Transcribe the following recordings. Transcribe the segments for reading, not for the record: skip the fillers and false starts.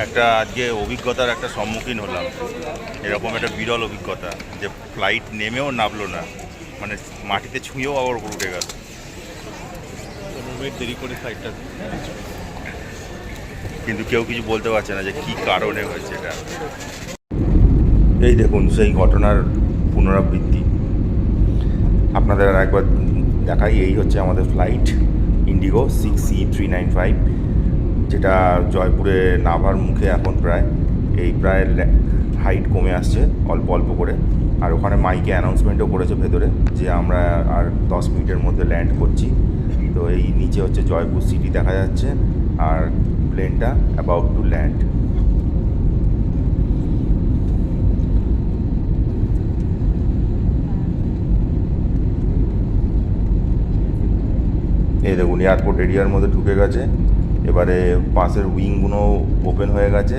একটা আজকে অভিজ্ঞতার একটা সম্মুখীন হলাম, এরকম একটা বিরল অভিজ্ঞতা যে ফ্লাইট নেমেও নামলো না, মানে মাটিতে ছুঁয়েও আবার উপর উঠে গেল। দেরি করে ফ্লাইটটা, কিন্তু কেউ কিছু বলতে পারছে না যে কী কারণে হয়েছে এটা। এই দেখুন সেই ঘটনার পুনরাবৃত্তি আপনাদের আর একবার দেখাই। এই হচ্ছে আমাদের ফ্লাইট ইন্ডিগো 6C395, যেটা জয়পুরে নাভার মুখে এখন প্রায় হাইট কমে আসছে অল্প অল্প করে। আর ওখানে মাইকে অ্যানাউন্সমেন্টও করেছে ভেতরে যে আমরা আর 10 মিনিটের মধ্যে ল্যান্ড করছি। তো এই নিচে হচ্ছে জয়পুর সিটি দেখা যাচ্ছে আর প্লেনটা অ্যাবাউট টু ল্যান্ড। এই দেখুন এয়ারপোর্ট এরিয়ার মধ্যে ঢুকে গেছে। এবারে পাশের উইংগুলো ওপেন হয়ে গেছে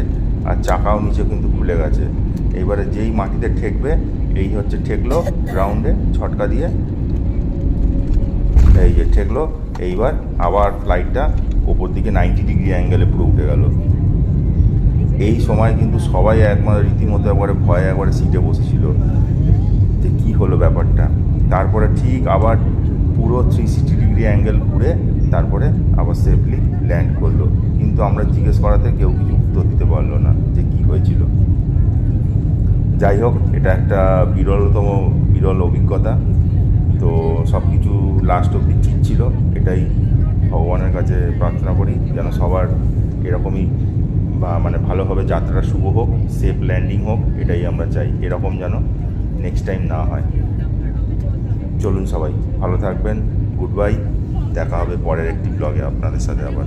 আর চাকাও নিচে কিন্তু খুলে গেছে। এবারে যেই মাটিতে ঠেকবে, এই হচ্ছে ঠেকলো গ্রাউন্ডে ছটকা দিয়ে, এই যে ঠেকলো। এইবার আবার ফ্লাইটটা ওপর দিকে 90 ডিগ্রি অ্যাঙ্গেলে পুরো উঠে গেল। এই সময় কিন্তু সবাই একবার রীতিমতো একবারে ভয়ে একবারে সিটে বসেছিল যে কী হলো ব্যাপারটা। তারপরে ঠিক আবার পুরো 360 ডিগ্রি অ্যাঙ্গেল ঘুরে তারপরে আবার সেফলি ল্যান্ড করলো। কিন্তু আমরা জিজ্ঞেস করাতে কেউ কিছু উত্তর দিতে পারলো না যে কী হয়েছিল। যাই হোক, এটা একটা বিরল অভিজ্ঞতা। তো সব কিছু লাস্ট অবধি ঠিক ছিল। এটাই ভগবানের কাছে প্রার্থনা করি যেন সবার এরকমই মানে ভালোভাবে যাত্রা শুভ হোক, সেফ ল্যান্ডিং হোক, এটাই আমরা চাই। এরকম যেন নেক্সট টাইম না হয়। চলুন সবাই ভালো থাকবেন, গুড বাই, দেখা হবে পরের একটি ব্লগে আপনাদের সাথে আবার।